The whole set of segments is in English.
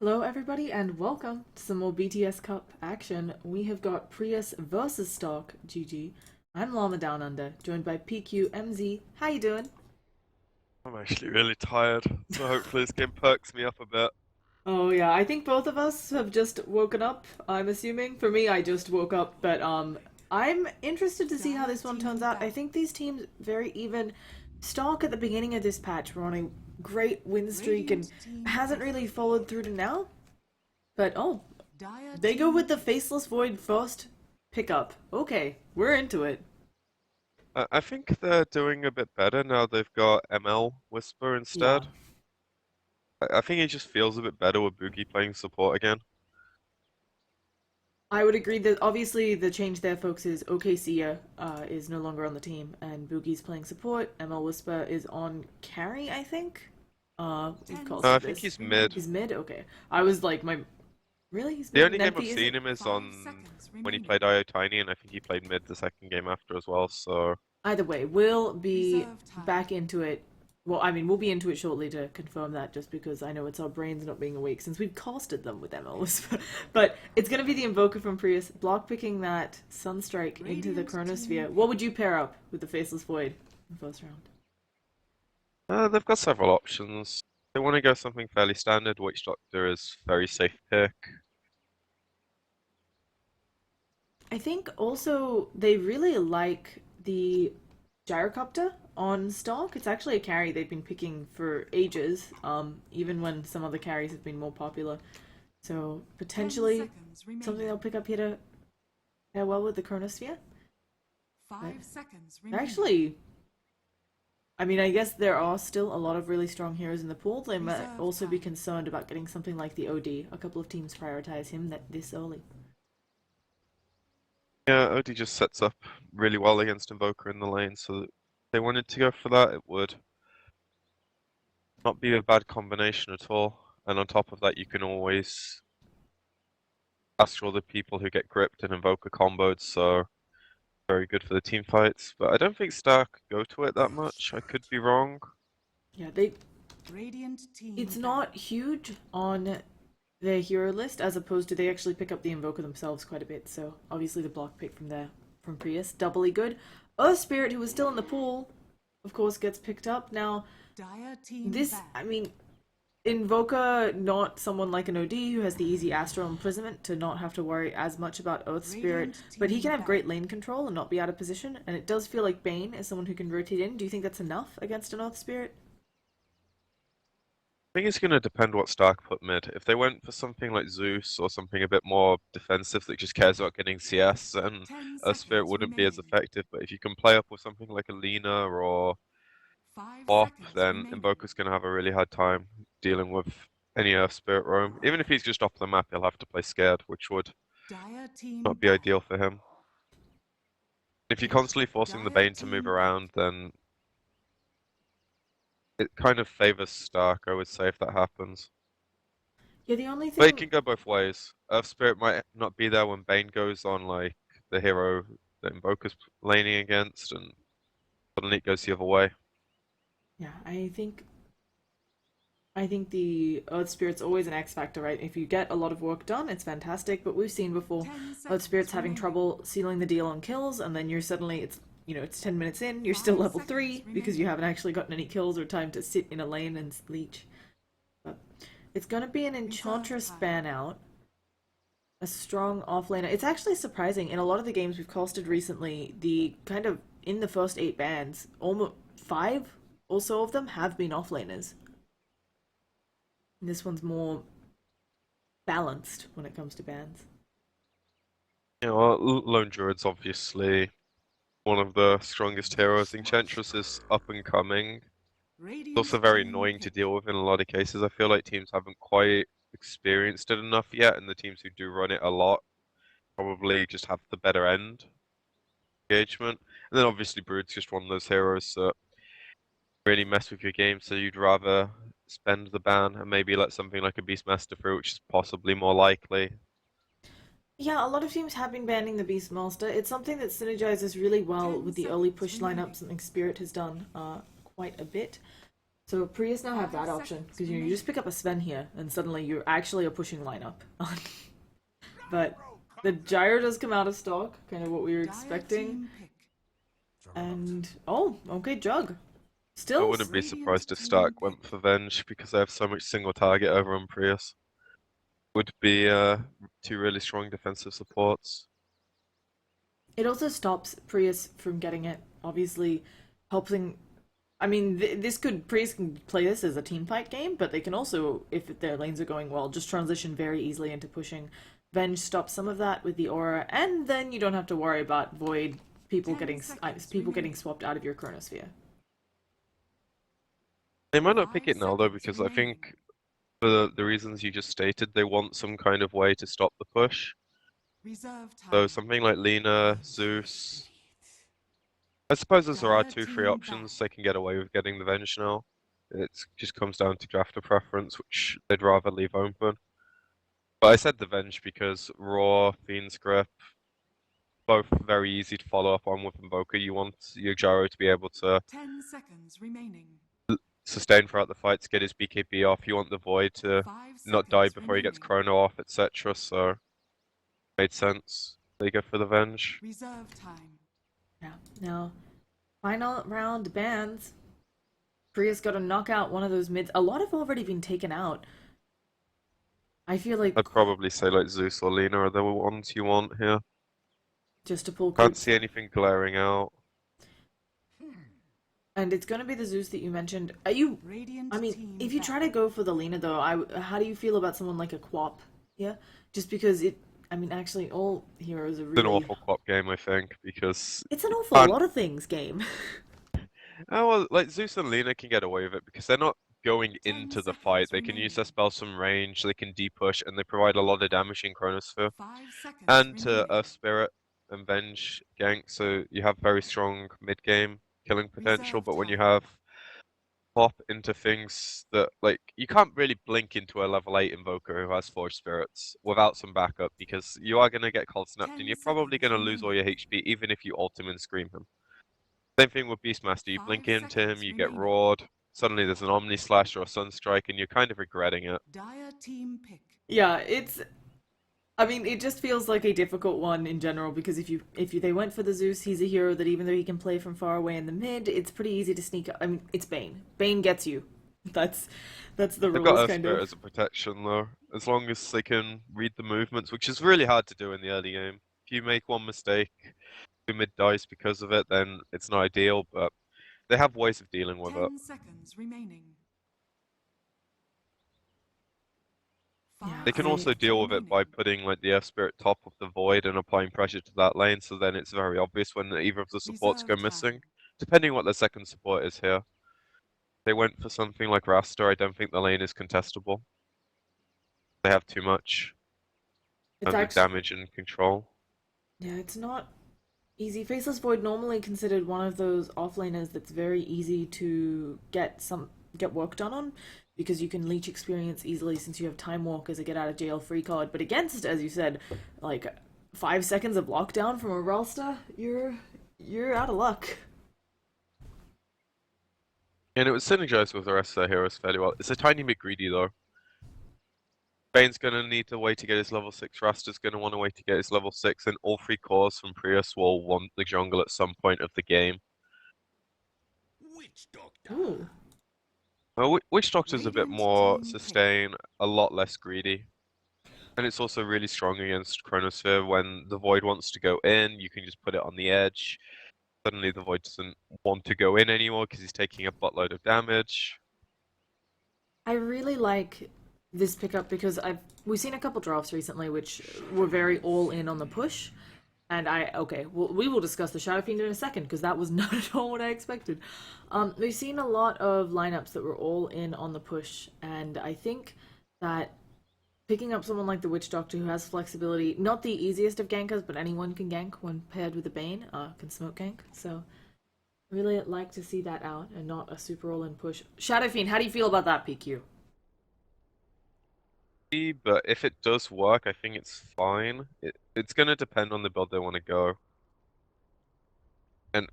Hello, everybody, and welcome to some more BTS Cup action. We have got Pries versus Stark, GG. I'm Llama Down Under, joined by PQ MZ. How you doing? I'm actually really tired, so hopefully this game perks me up a bit. Oh yeah, I think both of us have just woken up. I'm assuming. For me, I just woke up, but I'm interested to see how this one turns out. I think these teams very even. Stark at the beginning of this patch were on a great win streak and hasn't really followed through to now. But oh, they go with the Faceless Void first pickup. Okay, we're into it. I think they're doing a bit better now they've got ML Whisper Yeah, instead. I think it just feels a bit better with Boogie playing support again. I would agree that obviously the change there, folks, is OKC is no longer on the team, and Boogie's playing support. ML Whisper is on carry, I think. We've I costed think this. he's mid. He's mid. Okay, I was like, my really, he's The mid, only and game I've Emphy seen isn't. him is on when he played IO Tiny, and I think he played mid the second game after as well, so Either way, we'll be back into it. Well, I mean, we'll be into it shortly to confirm that, just because I know it's our brains not being awake since we've casted them with MLs. But it's going to be the Invoker from Prius, block picking that Sunstrike into the Chronosphere. What would you pair up with the Faceless Void in the first round? they've got several options. They want to go something fairly standard. Witch Doctor is very safe pick. I think also they really like the Gyrocopter on stock. It's actually a carry they've been picking for ages, even when some other carries have been more popular. So potentially something they'll pick up here to pair well with the Chronosphere. But actually, I mean, I guess there are still a lot of really strong heroes in the pool. They might also be concerned about getting something like the OD. A couple of teams prioritize him this early. Yeah, Odie just sets up really well against Invoker in the lane, so if they wanted to go for that, it would not be a bad combination at all. And on top of that, you can always astral the people who get gripped and Invoker comboed, so very good for the team fights. But I don't think Stark go to it that much. I could be wrong. Yeah, it's not huge on their hero list as opposed to they actually pick up the Invoker themselves quite a bit. So obviously the block pick from there from Prius, doubly good. Earth Spirit, who was still in the pool, of course, gets picked up. Now, I mean, Invoker, not someone like an OD who has the easy Astral Imprisonment to not have to worry as much about Earth Spirit, but he can have great lane control and not be out of position, and it does feel like Bane is someone who can rotate in. Do you think that's enough against an Earth Spirit? I think it's going to depend what Stark put mid. If they went for something like Zeus or something a bit more defensive that just cares about getting CS, then a Spirit wouldn't be as effective. But if you can play up with something like a Lina or Pop, then Invoker's going to have a really hard time dealing with any Earth Spirit roam. Even if he's just off the map, he'll have to play scared, which would not be ideal for him. If you're constantly forcing the Bane to move around, then it kind of favors Stark, I would say, if that happens. Yeah, the only But it thing can go both ways. Earth Spirit might not be there when Bane goes on, like, the hero that Invoker's laning against, and suddenly it goes the other way. Yeah, I think the Earth Spirit's always an X factor, right? If you get a lot of work done, it's fantastic. But we've seen before Earth Spirit's having trouble sealing the deal on kills, and then you're suddenly it's 10 minutes in, you're still level three because you haven't actually gotten any kills or time to sit in a lane and leech. But it's gonna be an Enchantress ban out, a strong offlaner. It's actually surprising in a lot of the games we've costed recently. The kind of in the first eight bans, almost five or so of them have been offlaners. This one's more balanced when it comes to bans. You know, Lone Druid's obviously one of the strongest heroes. Enchantress is up and coming. It's also very annoying to deal with in a lot of cases. I feel like teams haven't quite experienced it enough yet, and the teams who do run it a lot probably just have the better end engagement. And then obviously Brood's just one of those heroes that really mess with your game, so you'd rather spend the ban and maybe let something like a Beastmaster through, which is possibly more likely. Yeah, a lot of teams have been banning the Beastmaster. It's something that synergizes really well with the early push lineup, something Spirit has done quite a bit. So Prius now have that option because you just pick up a Sven here and suddenly you actually are pushing lineup. But the gyro does come out of stock, kind of what we were expecting. And oh, okay, Jug. I Still, wouldn't be surprised if Stark went for Venge because they have so much single target over on Prius. Would be two really strong defensive supports. it also stops Prius from getting it. Obviously, helping. I mean, this could Prius can play this as a team fight game, but they can also, if their lanes are going well, just transition very easily into pushing. Venge stops some of that with the aura, and then you don't have to worry about Void people getting swapped out of your Chronosphere. They might not pick it now though because I think for the reasons you just stated, they want some kind of way to stop the push. So something like Lina, Zeus. I suppose as there are two free options, they can get away with getting the Venge now. It just comes down to drafter preference, which they'd rather leave open. But I said the Venge because Raw, Fiend's Grip, both very easy to follow up on with Invoker. You want your gyro to be able to 10 seconds remaining. sustain throughout the fight to get his BKB off. You want the Void to not die before he gets Chrono off, etc. So, made sense. They go for the Venge. Reserve time. Yeah. Now, final round bans. Prius got to knock out one of those mids. A lot have already been taken out. I feel like I'd probably say like Zeus or Lina are the ones you want here. just to pull Can't creeps. see anything glaring out. And it's gonna be the Zeus that you mentioned. Are you? I mean, if you try to go for the Lina though, how do you feel about someone like a Quap? Yeah, just because it. I mean, actually, all heroes are really. It's an awful Quap game, I think, because It's an awful lot of things game. oh well, like Zeus and Lina can get away with it because they're not going into the fight. They can use their spells from range, they can depush, and they provide a lot of damage in Chronosphere. And to Earth Spirit and Venge gank, so you have very strong mid-game killing potential, but when you have pop into things that, like, you can't really blink into a level 8 Invoker who has Forge Spirits without some backup, because you are going to get cold snapped, and you're probably going to lose all your HP, even if you ult him and scream him. Same thing with Beastmaster, you blink into him, you get roared, suddenly there's an Omni Slash or a Sunstrike, and you're kind of regretting it. Dire team pick. Yeah, it's. I mean, it just feels like a difficult one in general because if they went for the Zeus, he's a hero that even though he can play from far away in the mid, it's pretty easy to sneak. I mean, it's Bane. Bane gets you. That's the They've rules, got Earth kind Spirit of. as a protection though, as long as they can read the movements, which is really hard to do in the early game. If you make one mistake, your mid dies because of it, then it's not ideal, but they have ways of dealing with it. 10 seconds remaining. Yeah, They can also deal with it by putting like the Earth Spirit top of the Void and applying pressure to that lane, so then it's very obvious when either of the supports go missing, depending what their second support is here. They went for something like Rasta, I don't think the lane is contestable. They have too much damage and control. Yeah, it's not easy. Faceless Void normally considered one of those offlaners that's very easy to get work done on because you can leech experience easily since you have Time Walk as a get out of jail free card. But against, as you said, like 5 seconds of lockdown from a Ralsta, you're out of luck. And it would synergize with the rest of their heroes fairly well. It's a tiny bit greedy though. Bane's gonna need to wait to get his level 6, Rasta's gonna want to wait to get his level 6, and all 3 cores from Prius will want the jungle at some point of the game. Ooh. Well, Witch Doctor's a bit more sustain, a lot less greedy. And it's also really strong against Chronosphere. When the Void wants to go in, you can just put it on the edge. Suddenly the Void doesn't want to go in anymore because he's taking a buttload of damage. I really like this pickup because we've seen a couple drafts recently which were very all in on the push. And we will discuss the Shadow Fiend in a second because that was not at all what I expected. We've seen a lot of lineups that were all in on the push, and I think that picking up someone like the Witch Doctor who has flexibility, not the easiest of gankers, but anyone can gank when paired with a Bane, can smoke gank. So really like to see that out and not a super all in push. Shadow Fiend, how do you feel about that PQ? But if it does work, I think it's fine. It's going to depend on the build they want to go. And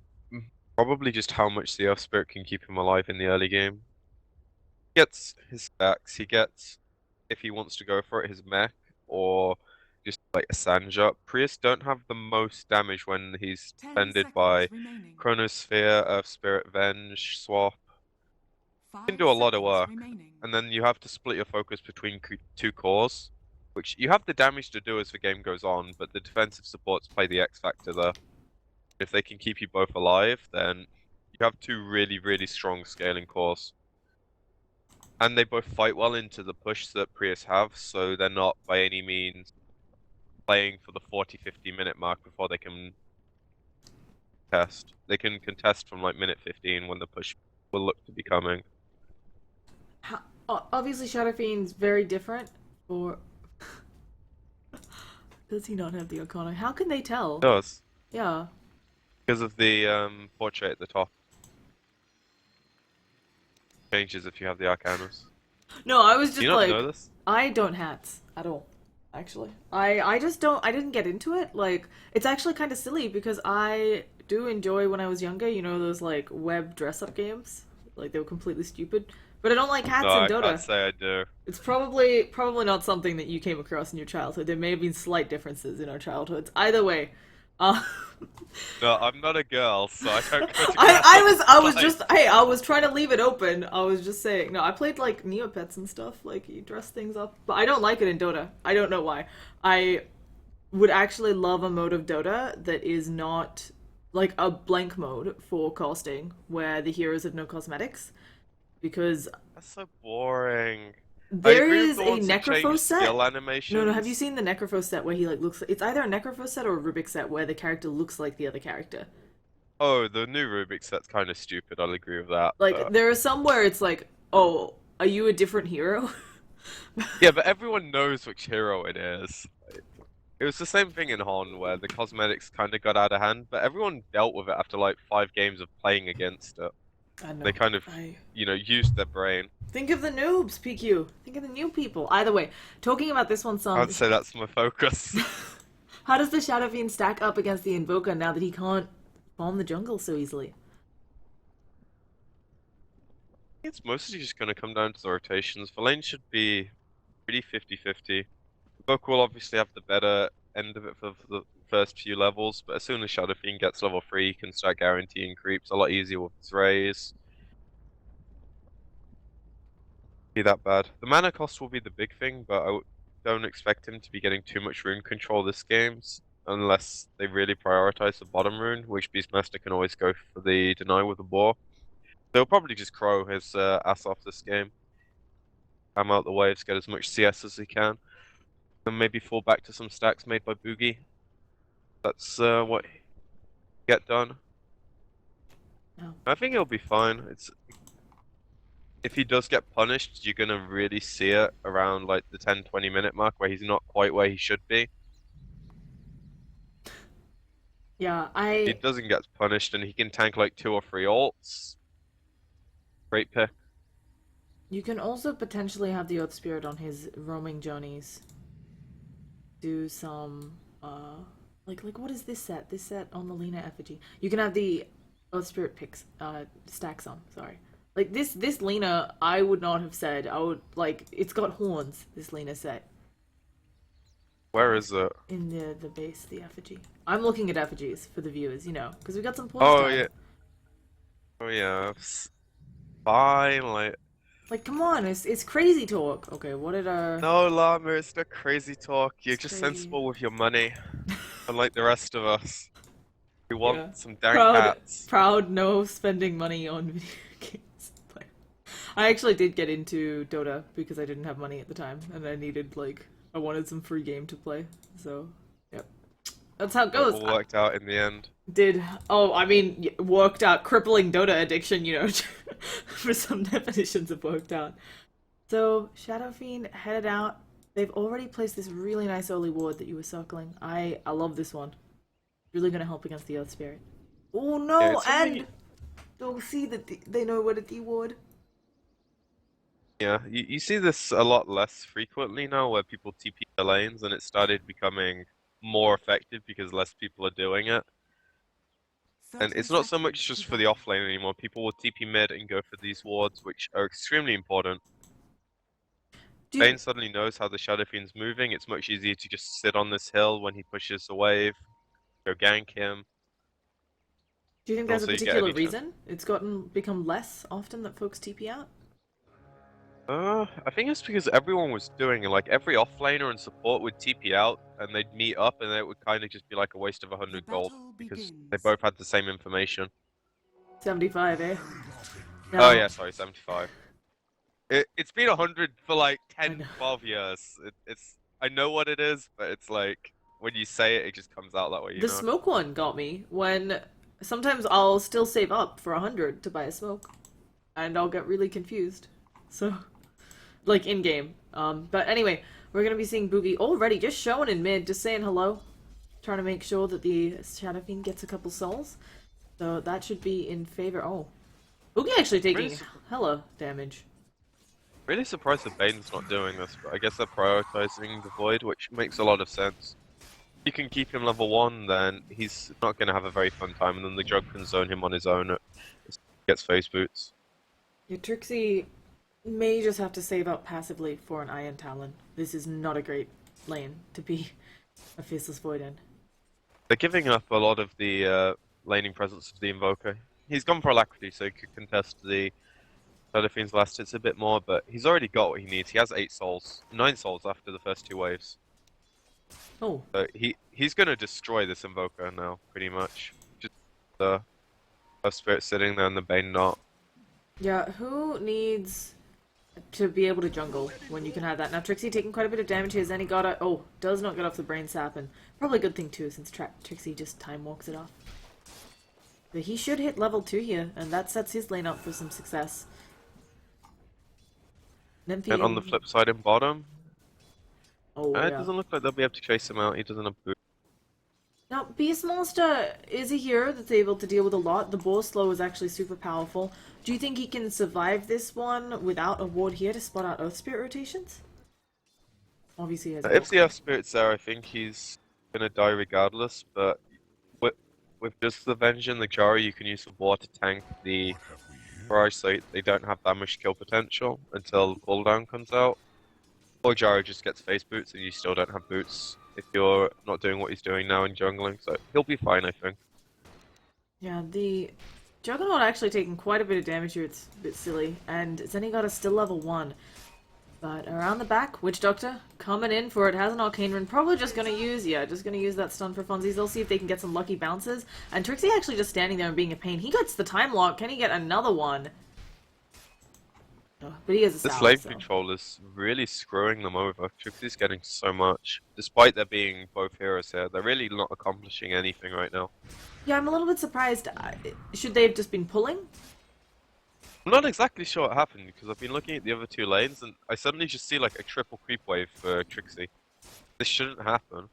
probably just how much the Earth Spirit can keep him alive in the early game. Gets his stacks. He gets, if he wants to go for it, his mech or just like a Sanja. Prius don't have the most damage when he's 10 defended seconds by remaining. Chronosphere, Earth Spirit, Venge, Swap. 5 Can do a lot of seconds work, remaining. and then you have to split your focus between two cores, which you have the damage to do as the game goes on, but the defensive supports play the X factor there. If they can keep you both alive, then you have two really, really strong scaling cores. And they both fight well into the push that Prius have, so they're not by any means playing for the 40-50 minute mark before they can contest. They can contest from like minute 15 when the push will look to be coming. Obviously, Shadow Fiend's very different. Or does he not have the Arcana? How can they tell? It does. Yeah. Because of the portrait at the top. Changes if you have the Arcanus. No, I was Do just you not like, know this? I don't hats at all. Actually, I just don't. I didn't get into it. Like, it's actually kind of silly because I do enjoy when I was younger. You know those like web dress up games. Like they were completely stupid. But I don't like hats No, in I can't Dota. say I do. It's probably not something that you came across in your childhood. There may have been slight differences in our childhoods. Either way, uh, No, I'm not a girl, so I don't go to I was class. just hey, I was trying to leave it open. I was just saying no. I played like Neopets and stuff. Like you dress things up, but I don't like it in Dota. I don't know why. I would actually love a mode of Dota that is not like a blank mode for casting where the heroes have no cosmetics because That's so boring. I there agree with is the a ones that change Necrophos set. skill No, have you animations. seen the Necrophos set where he like looks? It's either a Necrophos set or a Rubik set where the character looks like the other character. Oh, the new Rubik's set's kind of stupid, I'll agree with that. Like But there are some where it's like, oh, are you a different hero? yeah, but everyone knows which hero it is. It was the same thing in Hon where the cosmetics kind of got out of hand, but everyone dealt with it after like 5 games of playing against it. I know. They kind of, I used their brain. think of the noobs, PQ. Think of the new people. Either way, talking about this one, some I'd say that's my focus. how does the Shadow Fiend stack up against the Invoker now that he can't bomb the jungle so easily? It's mostly just going to come down to the rotations. The lane should be pretty 50-50. Book will obviously have the better end of it for the first few levels, but as soon as Shadow Fiend gets level 3, he can start guaranteeing creeps a lot easier with his rays. Be that bad. The mana cost will be the big thing, but don't expect him to be getting too much rune control this game, unless they really prioritize the bottom rune, which Beastmaster can always go for the deny with the boar. They'll probably just crow his ass off this game. Come out the waves, get as much CS as he can, and maybe fall back to some stacks made by Boogie. That's what get done. Oh. I think he'll be fine. If he does get punished, you're gonna really see it around like the 10-20 minute mark where he's not quite where he should be. Yeah, He doesn't get punished and he can tank like 2 or 3 ults. Great pick. You can also potentially have the Earth Spirit on his roaming journeys. Do some like what is this set? This set on the Lena effigy. You can have the Earth Spirit picks stacks on, sorry. Like this Lena I would not have said. I would like it's got horns, this Lena set. Where is it? In the base, the effigy. I'm looking at effigies for the viewers, because we got some points. Oh yeah. Oh yeah. Finally. Like, come on, it's crazy talk. Okay, what did our... No, Llama, it's not crazy talk. You're It's just crazy. sensible with your money. Unlike the rest of us. We want Yeah. some dank hats. Proud, no spending money on video games. I actually did get into Dota because I didn't have money at the time, and I wanted some free game to play. So, yep, that's how it It goes. all worked out in the end. Worked out crippling Dota addiction, for some definitions of worked out. So, Shadow Fiend headed out. They've already placed this really nice early ward that you were circling. I love this one. Really gonna help against the Earth Spirit. Oh no, Yeah, it's and only- don't see that they know what a D-ward. Yeah, you see this a lot less frequently now where people TP the lanes and it started becoming more effective because less people are doing it. And 30 it's not so much seconds just to for the go. offlane anymore. People will TP mid and go for these wards, which are extremely important. Do you, Bane suddenly knows how the Shadow Fiend's moving. It's much easier to just sit on this hill when he pushes a wave, go gank him. do you think And there's a also, you get particular any chance. reason it's become less often that folks TP out? I think it's because everyone was doing it. Like every offlaner and support would TP out, and they'd meet up, and it would kind of just be like a waste of The 100 gold battle because begins. they both had the same information. 75, eh? Oh Now, yeah, sorry, 75. It's been 100 for like I 10, know. 12 years. It's I know what it is, but it's like when you say it, it just comes out that way, you The know. smoke one got me when sometimes I'll still save up for 100 to buy a smoke, and I'll get really confused. So, like in game. But anyway, we're gonna be seeing Boogie already just showing in mid, just saying hello, trying to make sure that the Shadow Fiend gets a couple souls. So that should be in favor. Oh, Boogie actually Really, taking hella damage. really surprised that Bane's not doing this, but I guess they're prioritizing the Void, which makes a lot of sense. If you can keep him level 1, then he's not going to have a very fun time, and then the Jug can zone him on his own. Gets face boots. Yeah, Trixie may just have to save up passively for an Iron Talon. This is not a great lane to be a Faceless Void in. They're giving up a lot of the laning presence of the Invoker. He's gone for Alacrity, so he could contest the Shadow Fiend's last hits a bit more, but he's already got what he needs. He has 8 souls, 9 souls after the first 2 waves. Oh, So he's going to destroy this Invoker now, pretty much. Just the Spirit sitting there and the Bane not. yeah, who needs to be able to jungle when you can have that? Now, Trixie taking quite a bit of damage here. Then he got a... Oh, does not get off the Brain Sap, and probably a good thing too, since Trixie just time walks it off. But he should hit level 2 here, and that sets his lane up for some success. Nymphy And on the flip side in bottom, Oh, it yeah. doesn't look like they'll be able to chase him out. He doesn't have boots. Now, Beastmaster is a hero that's able to deal with a lot. The Boar Slow is actually super powerful. Do you think he can survive this one without a ward here to spot out Earth Spirit rotations? Obviously, he has If the Earth Earth Spirit's there, I think he's gonna die regardless, but with just the Venge and the Jari, you can use the war to tank the Pries so they don't have that much kill potential until the cooldown comes out. Or Jari just gets face boots and you still don't have boots if you're not doing what he's doing now in jungling, so he'll be fine, I think. Yeah, the Juggernaut actually taking quite a bit of damage here. It's a bit silly. And Zenny got a still level 1. But around the back, Witch Doctor coming in for it. Has an Arcane Rune. Probably just gonna use that stun for funsies. They'll see if they can get some lucky bounces. And Trixie actually just standing there and being a pain. He gets the time lock. Can he get another one? Oh, but he has a This salve, lane so. control is really screwing them over. Trixie's getting so much. Despite there being both heroes here, they're really not accomplishing anything right now. Yeah, I'm a little bit surprised. Should they have just been pulling? I'm not exactly sure what happened because I've been looking at the other 2 lanes and I suddenly just see like a triple creep wave for Trixie. This shouldn't happen.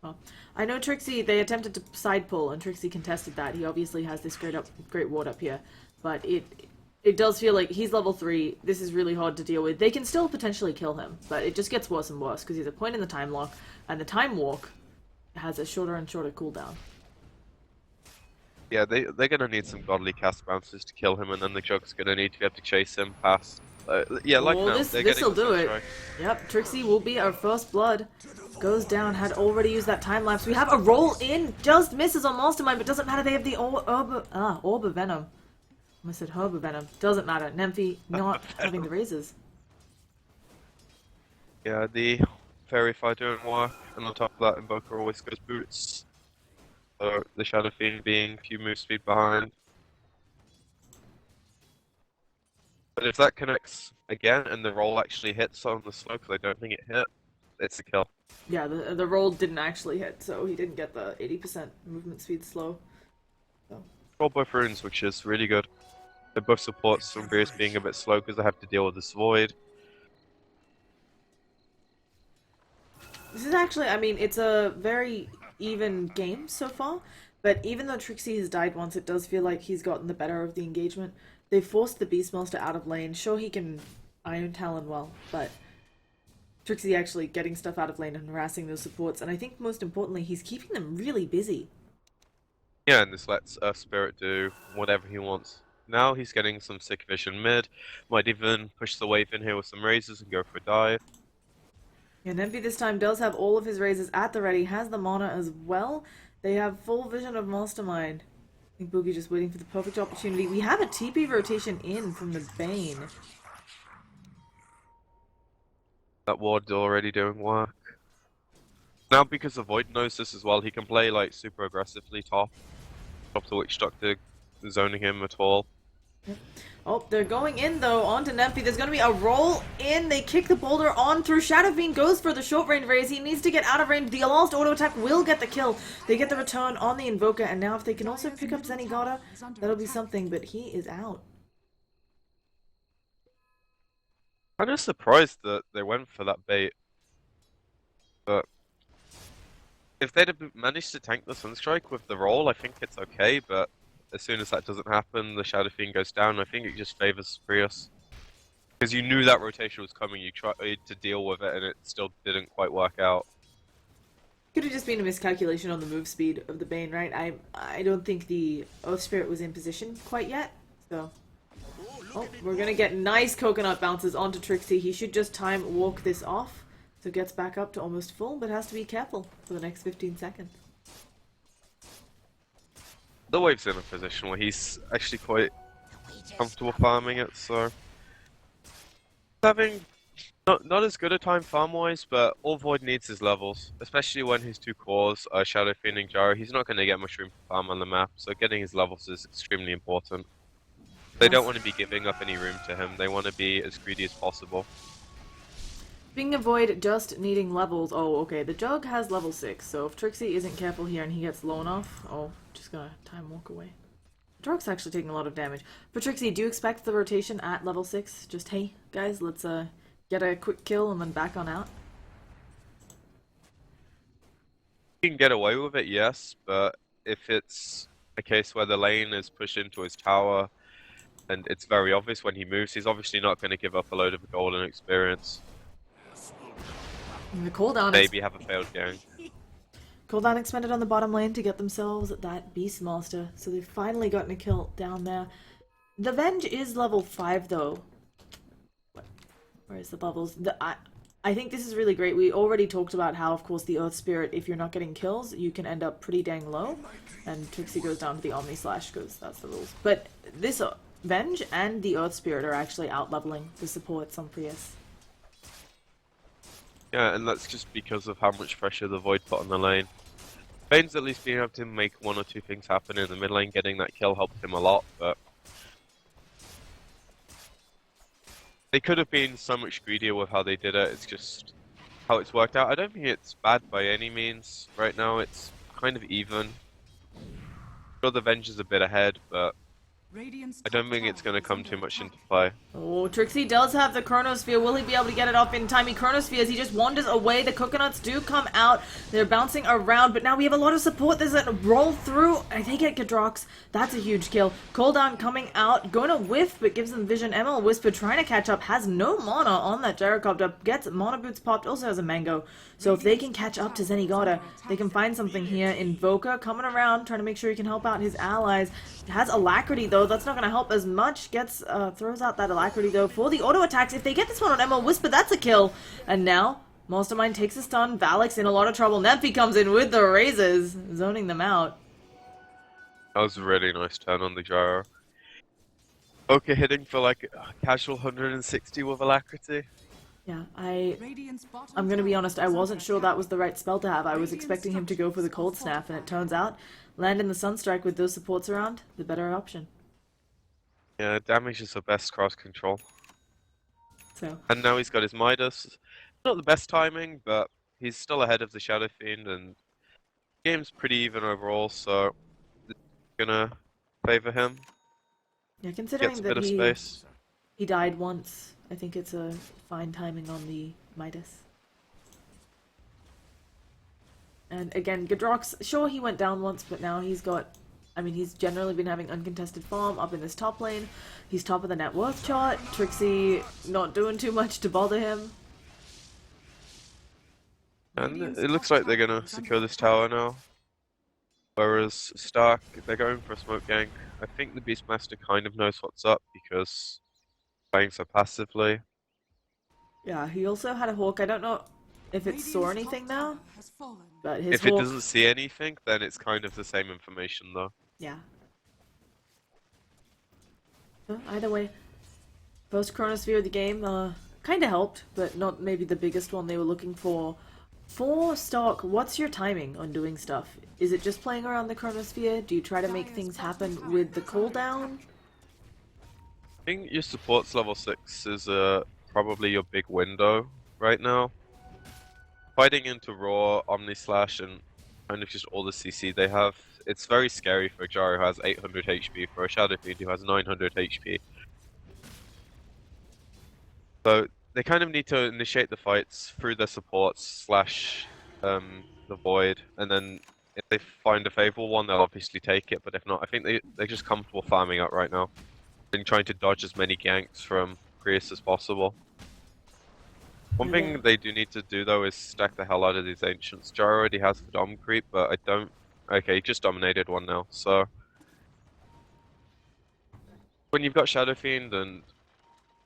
Well, I know Trixie, they attempted to side pull and Trixie contested that. He obviously has this great ward up here. But it does feel like he's level 3. This is really hard to deal with. They can still potentially kill him, but it just gets worse and worse because he's a point in the time lock and the time walk has a shorter and shorter cooldown. Yeah, they're gonna need some godly cast bounces to kill him, and then the Jug's gonna need to be able to chase him past. Yeah, like Well, now, they're getting this'll the do it. strike. Yep, Trixie will be our first blood. Goes down, had already used that time lapse. We have a roll in, just misses on Mastermind, but doesn't matter. They have the Orb of Venom. I said Herb of Venom. Doesn't matter. Nymphy not having the raises. Yeah, the Fairy Fire doing work, and on top of that, Invoker always goes boots. So the Shadow Fiend being a few move speed behind. But if that connects again and the roll actually hits on the slow, because I don't think it hit, it's a kill. Yeah, the roll didn't actually hit, so he didn't get the 80% movement speed slow. So. Roll both runes, which is really good. They both support Sombrius being a bit slow because they have to deal with this void. This is actually, I mean, it's a very even game so far, but even though Trixie has died once, it does feel like he's gotten the better of the engagement. They forced the Beastmaster out of lane. Sure, he can Iron Talon well, but Trixie actually getting stuff out of lane and harassing those supports, and I think most importantly, he's keeping them really busy. Yeah, and this lets Spirit do whatever he wants. Now he's getting some sick vision mid. Might even push the wave in here with some razors and go for a dive. And Envy this time does have all of his razors at the ready, has the mana as well. They have full vision of Mastermind. I think Boogie just waiting for the perfect opportunity. We have a TP rotation in from the Bane. That ward's already doing work. Now because the Void knows this as well, he can play like super aggressively top the Witch Doctor, zoning him at all. Oh, they're going in though onto Nemphy. There's going to be a roll in. They kick the boulder on through. Shadow Fiend goes for the short range raise. He needs to get out of range. The last auto attack will get the kill. They get the return on the Invoker, and now if they can also pick up Zenigata, that'll be something, but he is out. I'm just surprised that they went for that bait. But if they'd have managed to tank the Sunstrike with the roll, I think it's okay, but as soon as that doesn't happen, the Shadow Fiend goes down. I think it just favors Pries. Because you knew that rotation was coming, you tried to deal with it, and it still didn't quite work out. Could have just been a miscalculation on the move speed of the Bane, right? I don't think the Earth Spirit was in position quite yet, so... Oh, we're gonna get nice coconut bounces onto Trixie. He should just time walk this off, so gets back up to almost full, but has to be careful for the next 15 seconds. The wave's in a position where he's actually quite comfortable farming it, so... Having not as good a time farm-wise, but all Void needs is levels, especially when his two cores are Shadow Fiend and Gyro. He's not going to get much room for farm on the map, so getting his levels is extremely important. They don't want to be giving up any room to him, they want to be as greedy as possible. Speaking of Void just needing levels, oh okay, the Jug has level 6, so if Trixie isn't careful here and he gets blown off, oh, just gonna time walk away. Jug's actually taking a lot of damage. But Trixie, do you expect the rotation at level 6? Just, hey, guys, let's get a quick kill and then back on out? You can get away with it, yes, but if it's a case where the lane is pushed into his tower, and it's very obvious when he moves, he's obviously not going to give up a load of golden experience. And the cooldown Maybe have a failed gang. Cooldown expended on the bottom lane to get themselves that Beastmaster, so they've finally gotten a kill down there. The Venge is level 5 though. Where is the levels? I think this is really great. We already talked about how, of course, the Earth Spirit, if you're not getting kills, you can end up pretty dang low. And Trixie goes down to the Omni Slash because that's the rules. But this Venge and the Earth Spirit are actually out-leveling the supports on Pries. Yeah, and that's just because of how much pressure the Void put on the lane. Bane's at least being able to make one or two things happen in the mid lane. Getting that kill helped him a lot, but they could have been so much greedier with how they did it. It's just how it's worked out. I don't think it's bad by any means. Right now, it's kind of even. Sure, the Venge is a bit ahead, but I don't think it's going to come too much into play. Oh, Trixie does have the Chronosphere. Will he be able to get it off in time? He Chronospheres. He just wanders away. The coconuts do come out. They're bouncing around, but now we have a lot of support. There's a roll through. I think it Gadrox. That's a huge kill. Cooldown coming out. Going to whiff, but gives them vision. ML Whisper trying to catch up. Has no mana on that Gyrocopter. Gets mana boots popped. Also has a mango. So if they can catch up to Zenigata, they can find something here. Invoker coming around, trying to make sure he can help out his allies. Has Alacrity though. That's not going to help as much. Gets throws out that Alacrity though for the auto attacks. If they get this one on ML Whisper, that's a kill. And now Mastermind takes a stun. Valak's in a lot of trouble. Nemphy comes in with the raises, zoning them out. That was a really nice turn on the Gyro. Okay, hitting for like a casual 160 with Alacrity. Yeah, I'm gonna be honest, I wasn't sure that was the right spell to have. I was expecting him to go for the Cold Snap, and it turns out, land in the Sunstrike with those supports around, the better option. Yeah, damage is the best cross control. So. And now he's got his Midas. Not the best timing, but he's still ahead of the Shadow Fiend, and the game's pretty even overall, so it's gonna favor him. Yeah, considering Gets a that bit of space. he died once, I think it's a fine timing on the Midas. And again, Gadrox, sure he went down once, but now he's got... I mean, he's generally been having uncontested farm up in this top lane. He's top of the net worth chart. Trixie not doing too much to bother him. And it looks like they're gonna secure this tower now. Whereas Stark, they're going for a smoke gank. I think the Beastmaster kind of knows what's up because playing so passively. Yeah, he also had a Hawk. I don't know if it saw Radiant's anything top tower now, has fallen. but his If it Hawk... doesn't see anything, then it's kind of the same information though. Yeah. So, either way, first Chronosphere of the game kind of helped, but not maybe the biggest one they were looking for. For Stark, what's your timing on doing stuff? Is it just playing around the Chronosphere? Do you try to make things happen with the cooldown? I think your support's level 6 is probably your big window right now. Fighting into Raw, Omnislash, and kind of just all the CC they have, it's very scary for a Gyro who has 800 HP, for a Shadow Fiend who has 900 HP. So they kind of need to initiate the fights through their supports slash the Void, and then if they find a favorable one, they'll obviously take it, but if not, I think they're just comfortable farming up right now and trying to dodge as many ganks from Pries as possible. One thing they do need to do though is stack the hell out of these Ancients. Jar already has the Dom creep, but I don't... Okay, he just dominated one now, so... When you've got Shadow Fiend and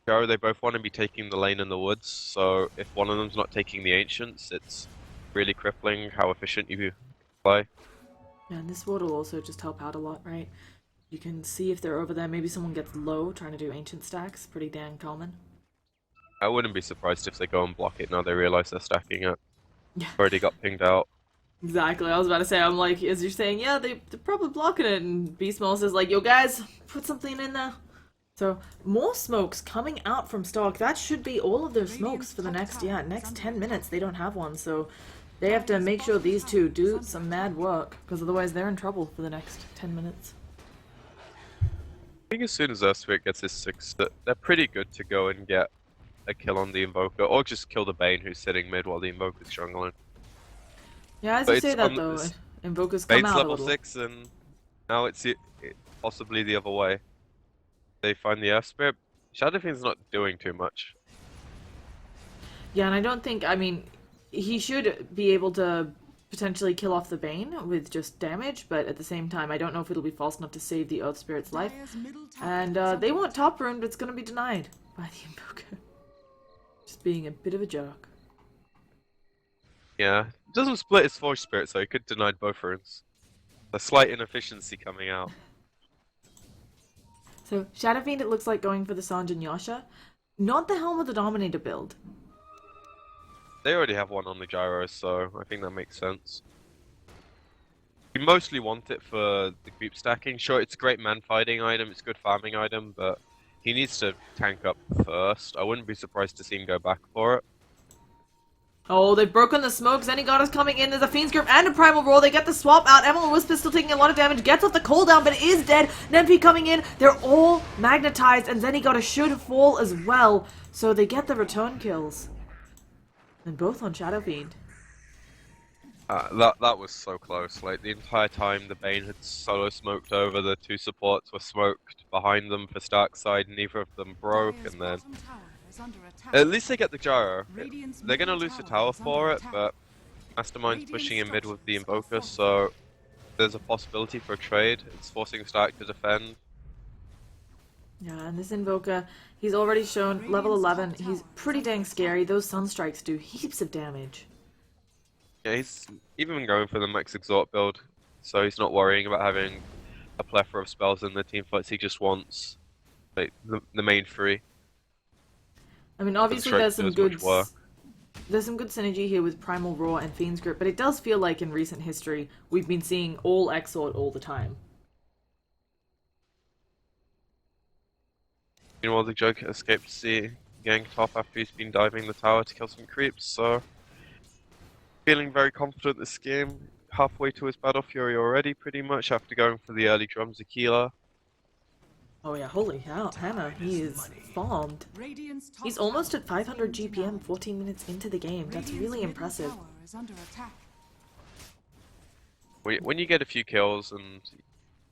Jar, they both want to be taking the lane in the woods, so if one of them's not taking the Ancients, it's really crippling how efficient you play. Yeah, and this ward will also just help out a lot, right? You can see if they're over there. Maybe someone gets low trying to do ancient stacks. Pretty dang common. I wouldn't be surprised if they go and block it now they realize they're stacking it. Yeah. Already got pinged out. Exactly. I was about to say, I'm like, as you're saying, yeah, they're probably blocking it, and Beast Mode says like, yo guys, put something in there. So, more smokes coming out from Stark. That should be all of their smokes for the next 10 minutes. They don't have one, so they have to make sure these two do some mad work, because otherwise they're in trouble for the next 10 minutes. I think as soon as Earthspirit gets his 6, they're pretty good to go and get a kill on the Invoker, or just kill the Bane who's sitting mid while the Invoker's jungling. Yeah, as But you say it's that on though, this- Invoker's come Bane's out a level little. 6 and now it's possibly the other way. They find the Earthspirit. Shadow Fiend's not doing too much. Yeah, and I don't think, I mean, he should be able to potentially kill off the Bane with just damage, but at the same time, I don't know if it'll be false enough to save the Earth Spirit's life. And they want top rune, but it's going to be denied by the Invoker. Just being a bit of a jerk. Yeah, it doesn't split his Forge Spirit, so he could deny both runes. A slight inefficiency coming out. So, Shadow Fiend, it looks like going for the Sanj and Yasha. Not the Helm of the Dominator build. They already have one on the Gyro, so I think that makes sense. We mostly want it for the creep stacking. Sure, it's a great man fighting item, it's a good farming item, but he needs to tank up first. I wouldn't be surprised to see him go back for it. Oh, they've broken the smoke. Zenigata is coming in. There's a Fiend's Grip and a Primal Roar. They get the swap out. Emerald Wisp is still taking a lot of damage. Gets off the cooldown, but is dead. Nempi coming in. They're all magnetized, and Zenigata should fall as well. So they get the return kills. And both on Shadow Fiend. That was so close. Like, the entire time the Bane had solo smoked over, the two supports were smoked behind them for Stark's side, neither of them broke, and then... At least they get the Gyro. They're gonna lose the tower for it, but Mastermind's pushing in mid with the Invoker, so there's a possibility for a trade. It's forcing Stark to defend. Yeah, and this Invoker, he's already shown level 11. He's pretty dang scary. Those Sunstrikes do heaps of damage. Yeah, he's even been going for the max exhort build, so he's not worrying about having a plethora of spells in the team fights. He just wants like the main three. I mean, obviously there's some good synergy here with Primal Roar and Fiend's Grip, but it does feel like in recent history we've been seeing all Exort all the time. Meanwhile, the Joker escaped the gang top after he's been diving the tower to kill some creeps, so feeling very confident this game. Halfway to his Battle Fury already, pretty much, after going for the early drums Aquila. Oh yeah, holy hell, Hannah, he is bombed. He's almost at 500 GPM 14 minutes into the game. That's really impressive. When you get a few kills and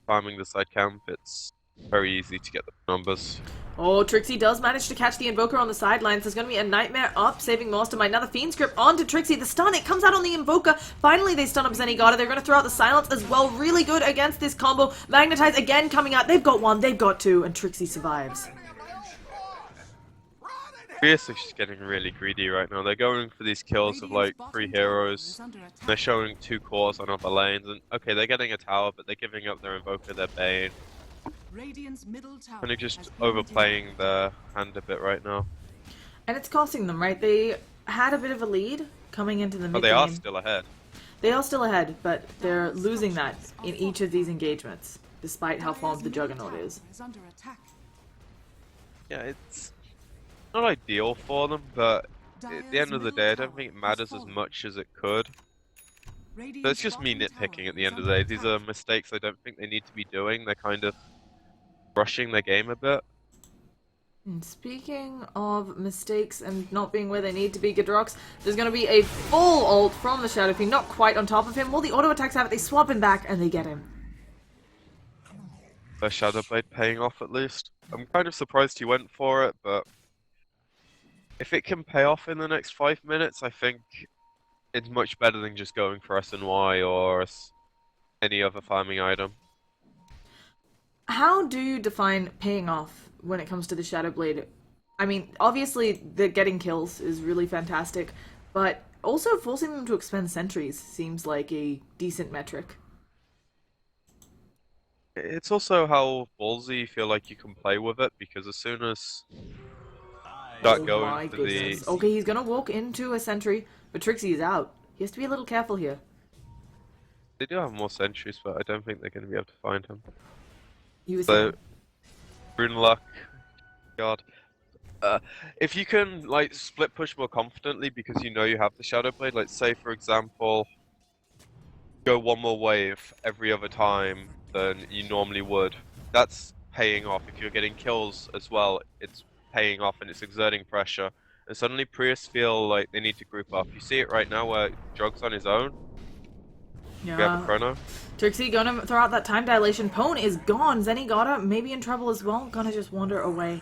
farming the side camp, it's very easy to get the numbers. Oh, Trixie does manage to catch the Invoker on the sidelines. There's going to be a Nightmare up, saving Mastermind. Now the Fiend's Grip onto Trixie. The stun, it comes out on the Invoker. Finally, they stun up Zenigata. They're going to throw out the Silence as well. Really good against this combo. Magnetize again coming out. They've got one, they've got two, and Trixie survives. Pries is just getting really greedy right now. They're going for these kills of like 3 heroes. They're showing 2 cores on other lanes, and okay, they're getting a tower, but they're giving up their Invoker, their Bane. Kind of just overplaying their hand a bit right now. And it's costing them, right? They had a bit of a lead coming into the mid Oh, they game. are still ahead. They are still ahead, but they're losing that in each of these engagements, despite how farmed the Juggernaut is. Yeah, it's not ideal for them, but at the end of the day, I don't think it matters as much as it could. But it's just me nitpicking at the end of the day. These are mistakes I don't think they need to be doing. They're kind of rushing their game a bit. And speaking of mistakes and not being where they need to be, Gadrox, there's going to be a full ult from the Shadow Fiend, not quite on top of him. Well, the auto attacks have it, they swap him back and they get him. Their Shadow Blade paying off at least. I'm kind of surprised he went for it, but if it can pay off in the next 5 minutes, I think it's much better than just going for SNY or any other farming item. How do you define paying off when it comes to the Shadow Blade? I mean, obviously, the getting kills is really fantastic, but also forcing them to expend sentries seems like a decent metric. It's also how ballsy you feel like you can play with it, because as soon as you start going for the... Okay, he's gonna walk into a sentry, but Trixie is out. He has to be a little careful here. They do have more sentries, but I don't think they're going to be able to find him. He was So, Rune Luck, God. If you can like split push more confidently because you know you have the Shadow Blade, like say for example, go one more wave every other time than you normally would, that's paying off. If you're getting kills as well, it's paying off and it's exerting pressure. And suddenly Pries feel like they need to group up. You see it right now where Jug's on his own. Yeah. We have a chrono. Trixie gonna throw out that time dilation. Pwn is gone. Zenigata maybe in trouble as well. Gonna just wander away.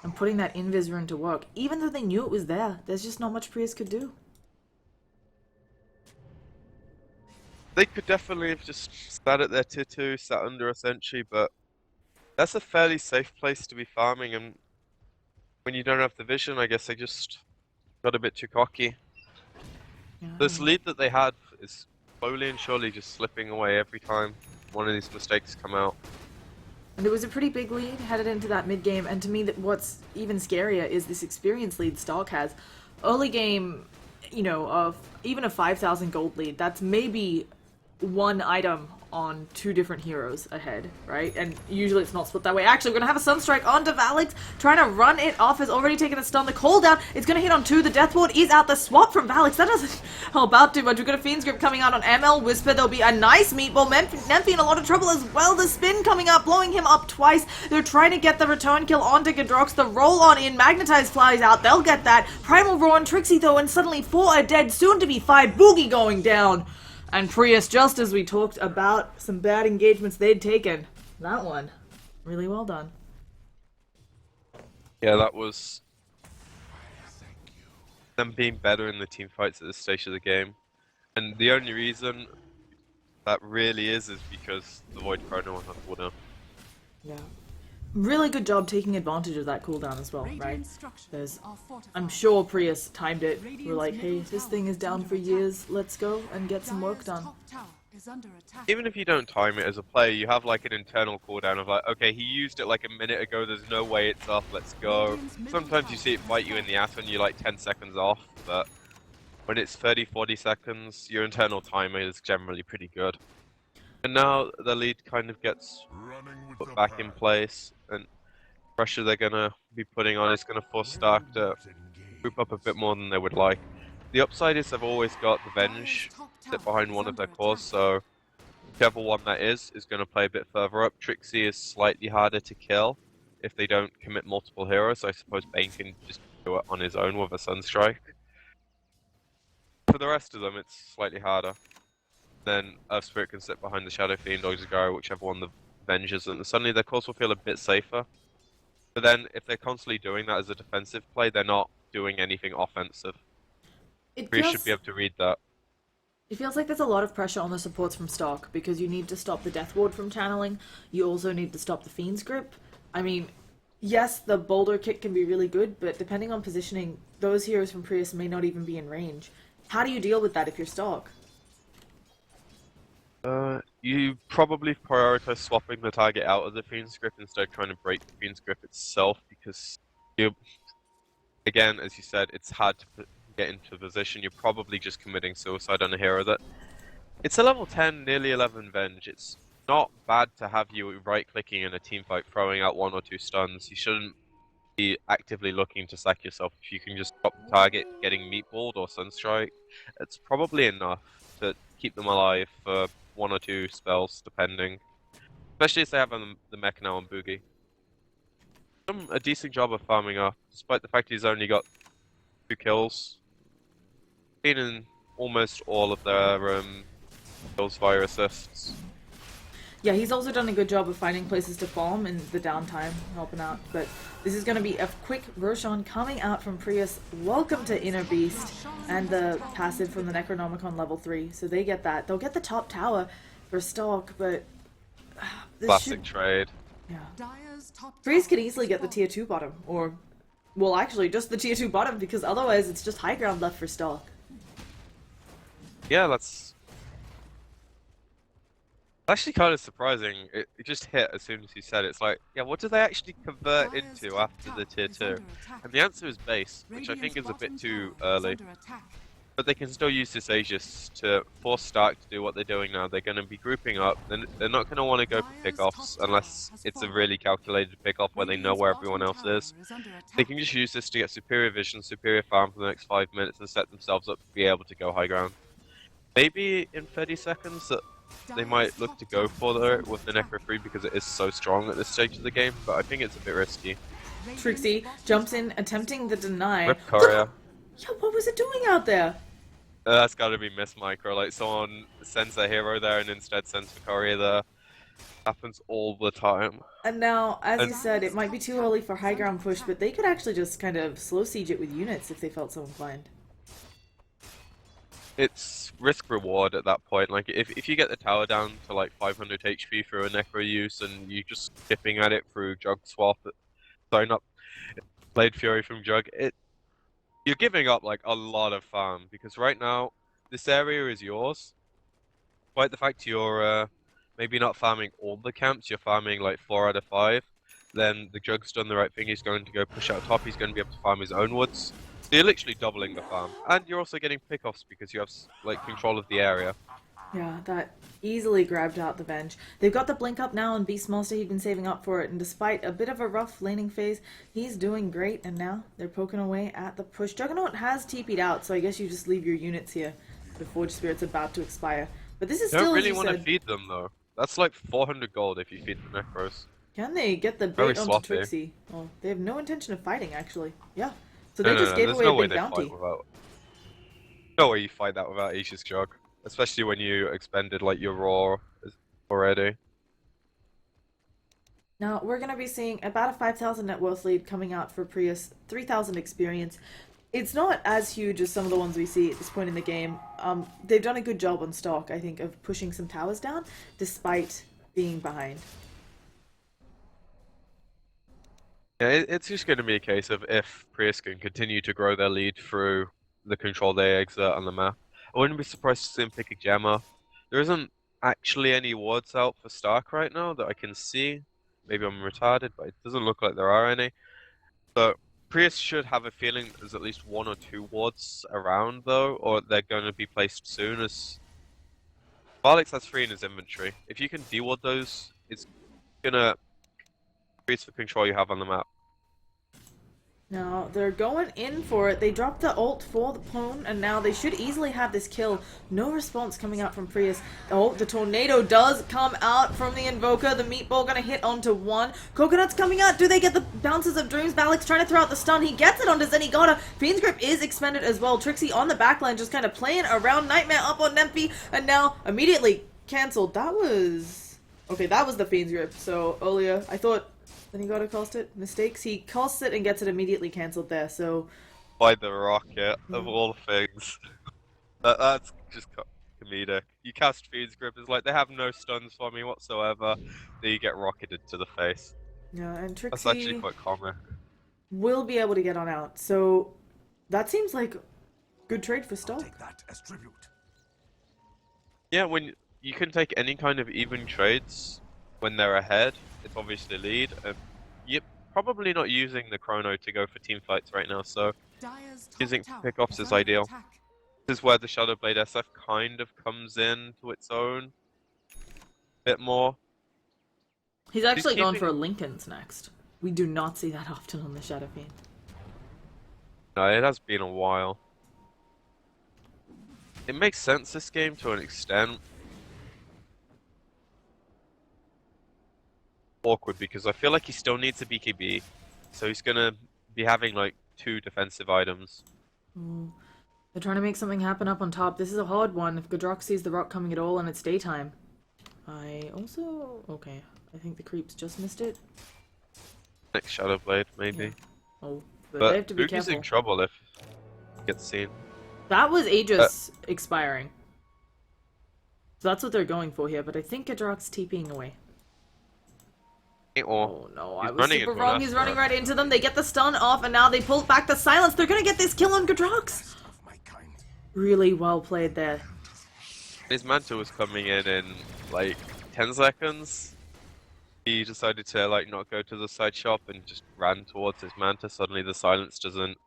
And putting that invis rune to work. Even though they knew it was there, there's just not much Pries could do. They could definitely have just sat at their Titu, sat under a sentry, but that's a fairly safe place to be farming, and when you don't have the vision, I guess they just got a bit too cocky. Yeah. This lead that they had is slowly and surely just slipping away every time one of these mistakes come out. And it was a pretty big lead headed into that mid game, and to me, that what's even scarier is this experience lead Stark has. Early game, you know, of even a 5,000 gold lead, that's maybe one item on 2 different heroes ahead, right? And usually it's not split that way. Actually, we're gonna have a Sunstrike onto Valix, trying to run it off, has already taken a stun. The cooldown, it's gonna hit on 2, the Death Ward is out, the swap from Valix, that doesn't help out too much. We've got a Fiend's Grip coming out on ML Whisper, there'll be a nice meatball, Nemphy in a lot of trouble as well, the spin coming up, blowing him up twice. They're trying to get the return kill onto Gadrox, the roll on in, Magnetize flies out, they'll get that. Primal Roar on Trixie though, and suddenly 4 are dead, soon to be 5, Boogie going down. And Pries, just as we talked about some bad engagements they'd taken, that one, really well done. Yeah, that was them being better in the team fights at this stage of the game. And the only reason that really is because the Void Chrono on that cooldown. Yeah. Really good job taking advantage of that cooldown as well, right? There's, I'm sure Pries timed it. We're like, hey, this thing is down for years, let's go and get some work done. Even if you don't time it as a player, you have like an internal cooldown of like, okay, he used it like a minute ago, there's no way it's off, let's go. Sometimes you see it bite you in the ass when you're like 10 seconds off, but when it's 30-40 seconds, your internal timer is generally pretty good. And now the lead kind of gets put back in place, and pressure they're gonna be putting on is gonna force Stark to group up a bit more than they would like. The upside is they've always got the Venge sit behind one of their cores, so whichever one that is gonna play a bit further up. Trixie is slightly harder to kill if they don't commit multiple heroes, so I suppose Bane can just do it on his own with a Sunstrike. For the rest of them, it's slightly harder. Then Earth Spirit can sit behind the Shadow Fiend or Zagara, whichever one the Venges, and suddenly their course will feel a bit safer. But then, if they're constantly doing that as a defensive play, they're not doing anything offensive. We should be able to read that. It feels like there's a lot of pressure on the supports from stock, because you need to stop the Death Ward from channeling, you also need to stop the Fiend's Grip. I mean, yes, the Boulder Kick can be really good, but depending on positioning, those heroes from Pries may not even be in range. How do you deal with that if you're stock? You probably prioritize swapping the target out of the Fiend's Grip instead of trying to break the Fiend's Grip itself, because you, again, as you said, it's hard to get into position. You're probably just committing suicide on a hero that... It's a level 10, nearly 11 Venge. It's not bad to have you right-clicking in a teamfight, throwing out 1 or 2 stuns. You shouldn't be actively looking to sack yourself. If you can just drop the target, getting meatballed or sunstrike, it's probably enough to keep them alive for 1 or 2 spells, depending. Especially if they have the mech now on Boogie. Done a decent job of farming up, despite the fact he's only got 2 kills. Been in almost all of their kills via assists. Yeah, he's also done a good job of finding places to farm in the downtime, helping out. But this is going to be a quick Roshan coming out from Pries. Welcome to Inner Beast, and the passive from the Necronomicon level 3. So they get that. They'll get the top tower for stock, but... Classic trade. Yeah. Top Pries could easily get the tier 2 bottom, or... Well, actually, just the tier 2 bottom, because otherwise it's just high ground left for stock. Yeah, that's actually kind of surprising. It just hit as soon as you said it. It's like, yeah, what do they actually convert into after the tier 2? And the answer is base, which I think is a bit too early. But they can still use this Aegis to force Stark to do what they're doing now. They're going to be grouping up. They're not going to want to go for pickoffs unless it's a really calculated pickoff where they know where everyone else is. They can just use this to get superior vision, superior farm for the next 5 minutes and set themselves up to be able to go high ground. Maybe in 30 seconds that they might look to go for it with the Necro 3 because it is so strong at this stage of the game, but I think it's a bit risky. Trixie jumps in, attempting the deny. Rip Courier. Yeah, what was it doing out there? That's gotta be Miss Micro, like someone sends a hero there and instead sends the Courier there. Happens all the time. And now, as you said, it might be too early for high ground push, but they could actually just kind of slow siege it with units if they felt so inclined. It's risk reward at that point. Like if you get the tower down to like 500 HP through a Necro use and you just chipping at it through Jug swap, sorry, not Blade Fury from Jug, you're giving up like a lot of farm because right now this area is yours. Despite the fact you're maybe not farming all the camps, you're farming like 4 out of 5. Then the Jug's done the right thing. He's going to go push out top. He's going to be able to farm his own woods. So you're literally doubling the farm, and you're also getting pickoffs because you have like control of the area. Yeah, that easily grabbed out the Venge. They've got the blink up now, and Beastmaster, he'd been saving up for it, and despite a bit of a rough laning phase, he's doing great, and now they're poking away at the push. Juggernaut has TP'd out, so I guess you just leave your units here. The Forge Spirit's about to expire. But this is You still, don't really as you want to said, feed them though. That's like 400 gold if you feed the Necros. can they get the Very bait onto sloppy. Trixie? Well, they have no intention of fighting, actually. Yeah. So they No, just gave there's away no a way big they bounty. fight without. No way you fight that without Aegis Jug, especially when you expended like your raw already. Now, we're going to be seeing about a 5,000 net worth lead coming out for Pries, 3,000 experience. It's not as huge as some of the ones we see at this point in the game. They've done a good job on stock, I think, of pushing some towers down, despite being behind. Yeah, it's just going to be a case of if Pries can continue to grow their lead through the control they exert on the map. I wouldn't be surprised to see them pick a Llama. There isn't actually any wards out for Stark right now that I can see. Maybe I'm retarded, but it doesn't look like there are any. So Pries should have a feeling there's at least 1 or 2 wards around though, or they're going to be placed soon as... Valix has 3 in his inventory. If you can deward those, it's gonna increase the control you have on the map. Now, they're going in for it. They dropped the ult for the Pwn, and now they should easily have this kill. No response coming out from Pries. Oh, the Tornado does come out from the Invoker. The Meatball gonna hit onto one. Coconut's coming out. Do they get the bounces of Dreams? Balix trying to throw out the stun. He gets it onto Zenigata. Fiend's Grip is expended as well. Trixie on the backline just kind of playing around. Nightmare up on Nemphy, and now immediately cancelled. That was Okay, that was the Fiend's Grip. So earlier, I thought... Then he got to cost it. Mistakes. He costs it and gets it immediately cancelled there, so... By the rocket, of all things. That's just comedic. You cast Fiend's Grip, it's like they have no stuns for me whatsoever. Then you get rocketed to the face. Yeah, and Trixie... That's actually quite comic. Will be able to get on out, so... That seems like good trade for Stark. Take that as tribute. Yeah, when you can take any kind of even trades when they're ahead, it's obviously lead. You're probably not using the chrono to go for team fights right now, so Dire's top using tower pickoffs is under ideal. attack. This is where the Shadowblade SF kind of comes in to its own a bit more. He's actually gone keeping- for Lincoln's next. We do not see that often on the Shadow Fiend. No, it has been a while. It makes sense this game to an extent. Awkward because I feel like he still needs a BKB, so he's gonna be having like 2 defensive items. Ooh. They're trying to make something happen up on top. This is a hard one. If Godrox sees the rock coming at all and it's daytime. I also... Okay. I think the creeps just missed it. Next Shadowblade, maybe. Yeah. Oh, but But they have to be Boogie's careful. in trouble if he gets seen. That was Aegis expiring. So that's what they're going for here, but I think Godrox TPing away. Or Oh no, he's I was running super into wrong. an He's Astra. running right into them. They get the stun off, and now they pull back the silence. They're gonna get this kill on Godrox. Of my kind. Really well played there. His Manta was coming in like 10 seconds. He decided to like not go to the side shop and just ran towards his Manta. Suddenly the silence doesn't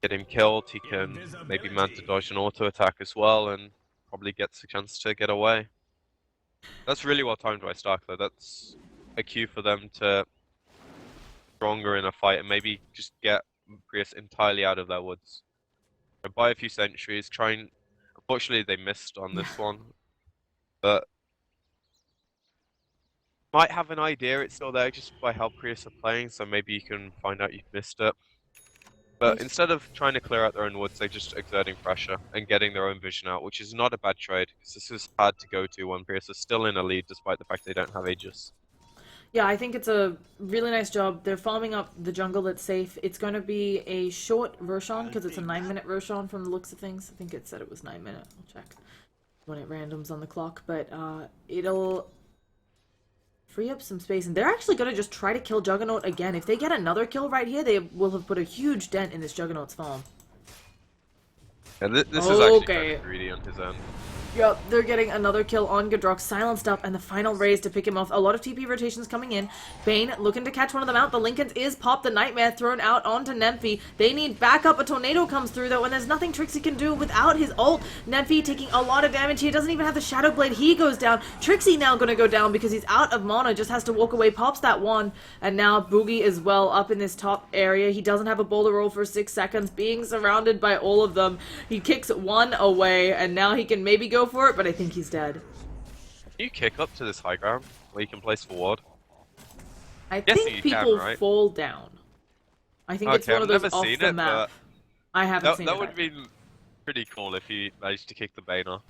get him killed. He can maybe Manta dodge an auto attack as well and probably gets a chance to get away. That's really well timed by Stark though. That's a cue for them to stronger in a fight and maybe just get Prius entirely out of their woods. And buy a few sentries, unfortunately they missed on this one. But might have an idea it's still there just by how Prius are playing, so maybe you can find out you've missed it. But instead of trying to clear out their own woods, they're just exerting pressure and getting their own vision out, which is not a bad trade, because this is hard to go to when Prius is still in a lead despite the fact they don't have Aegis. Yeah, I think it's a really nice job. They're farming up the jungle that's safe. It's going to be a short Roshan, because it's a 9-minute Roshan from the looks of things. I think it said it was 9 minutes. I'll check when it randoms on the clock. But it'll free up some space. And they're actually going to just try to kill Juggernaut again. If they get another kill right here, they will have put a huge dent in this Juggernaut's farm. And this is actually kind Okay. of greedy on his end. Yep, they're getting another kill on Godrox, silenced up, and the final raise to pick him off. A lot of TP rotations coming in. Bane looking to catch one of them out. The Lincolns is popped, the Nightmare thrown out onto Nemphy. They need backup. A tornado comes through, though, and there's nothing Trixie can do without his ult. Nemphy taking a lot of damage here. Doesn't even have the Shadow Blade. He goes down. Trixie now gonna go down because he's out of mana. Just has to walk away. Pops that one. And now Boogie is well up in this top area. He doesn't have a boulder roll for 6 seconds, being surrounded by all of them. He kicks one away, and now he can maybe go for it, but I think he's dead. Can you kick up to this high ground where you can place forward? I Guessing think you people can, right? fall down. I think it's Okay, one of I've those never off seen the it, map. but I haven't seen that it. would be pretty cool if you managed to kick the Bane off.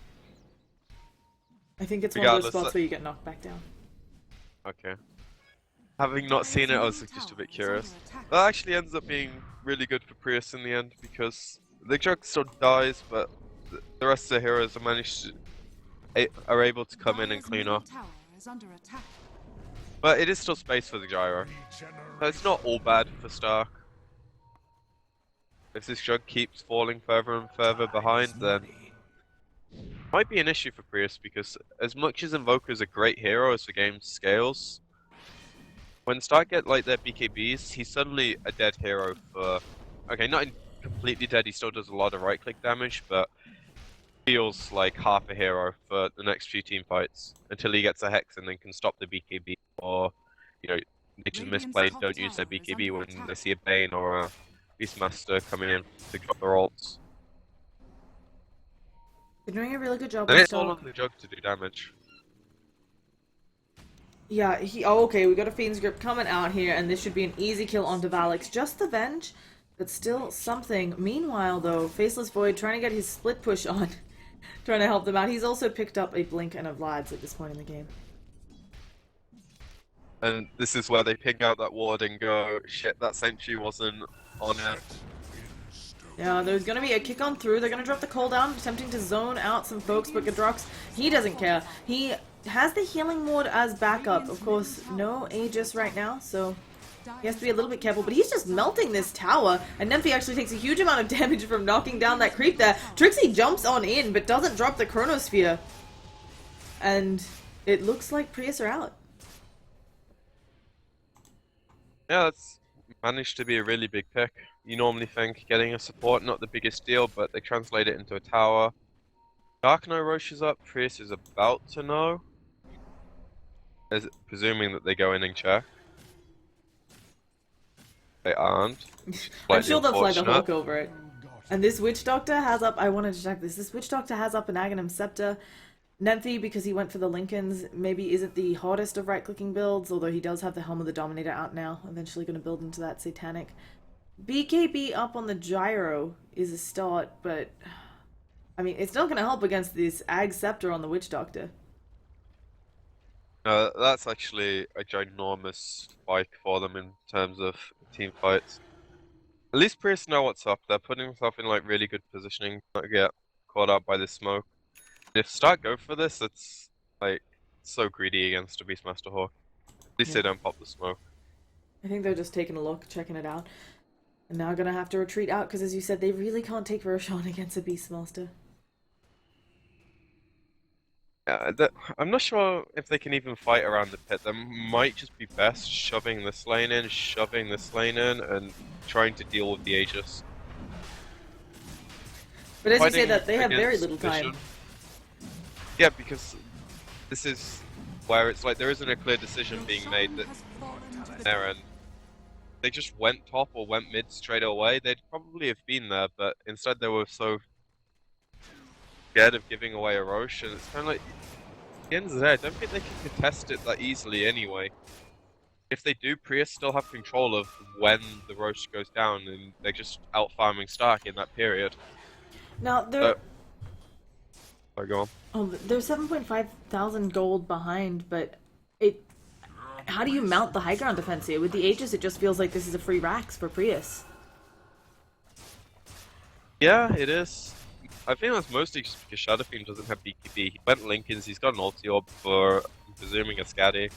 I think it's one of those regardless, spots where you get knocked back down. Okay. Having not seen it, I was just a bit curious. That actually ends up being really good for Prius in the end, because the Jug still dies, but the rest of the heroes are able to come in and clean up. Tower is under attack. But it is still space for the Gyro. So it's not all bad for Stark. If this Jug keeps falling further and further behind, then it might be an issue for Prius, because as much as Invoker's a great hero as the game scales, when Stark get like their BKBs, he's suddenly a dead hero for... Okay, not completely dead, he still does a lot of right-click damage, but feels like half a hero for the next few team fights, until he gets a Hex and then can stop the BKB, or, you know, they just misplayed, don't use their BKB when they see a Bane or a Beastmaster coming in to drop their ults. They're doing a really good job And with it's all Stark. on the Jug to do damage. Yeah, oh, okay, we got a Fiend's Grip coming out here, and this should be an easy kill onto Valix. Just the Venge, but still something. Meanwhile, though, Faceless Void trying to get his split push on, trying to help them out. He's also picked up a Blink and a Vlad's at this point in the game. And this is where they ping out that ward and go, shit, that sentry wasn't on it. Yeah, there's gonna be a kick on through. They're gonna drop the cooldown, attempting to zone out some folks, but Gadrox, he doesn't care. He has the healing ward as backup. Of course, no Aegis right now, so he has to be a little bit careful, but he's just melting this tower, and Nymphy actually takes a huge amount of damage from knocking down that creep there. Trixie jumps on in, but doesn't drop the Chronosphere. And it looks like Prius are out. Yeah, that's managed to be a really big pick. You normally think getting a support, not the biggest deal, but they translate it into a tower. Dark Knight rushes up, Prius is about to know. Presuming that they go in and check. They aren't. I'm sure they'll flag a unfortunate. Hulk over it. And this Witch Doctor has up, I wanted to check this, this Witch Doctor has up an Aghanim Scepter. Nymphy, because he went for the Lincolns, maybe isn't the hottest of right-clicking builds, although he does have the Helm of the Dominator out now, eventually going to build into that Satanic. BKB up on the Gyro is a start, but I mean, it's not going to help against this Ag Scepter on the Witch Doctor. That's actually a ginormous spike for them in terms of team fights. At least Prius know what's up. They're putting themselves in like really good positioning not to get caught out by this smoke. If Stark go for this, it's like so greedy against a Beastmaster Hawk. At least they don't pop the smoke. I think they're just taking a look, checking it out. And now gonna have to retreat out, because as you said, they really can't take Roshan against a Beastmaster. I'm not sure if they can even fight around the pit. That might just be best shoving this lane in, and trying to deal with the Aegis. But as you say Fighting that, they have very against little time. Vision. Yeah, because this is where it's like there isn't a clear decision being made that there, and they just went top or went mid straight away. They'd probably have been there, but instead they were so scared of giving away a Roche, and it's kind of like, at the end of the day, I don't think they can contest it that easily anyway. If they do, Prius still have control of when the Roche goes down, and they're just out farming Stark in that period. Now, they're... Sorry, go on. Oh, they're 7.5 thousand gold behind, but how do you mount the high ground defense here? With the Aegis, it just feels like this is a free Rax for Prius. Yeah, it is. I think that's mostly just because Shadowfiend doesn't have BKB. He went Lincolns, he's got an ulti orb for, I'm presuming, a Scatty.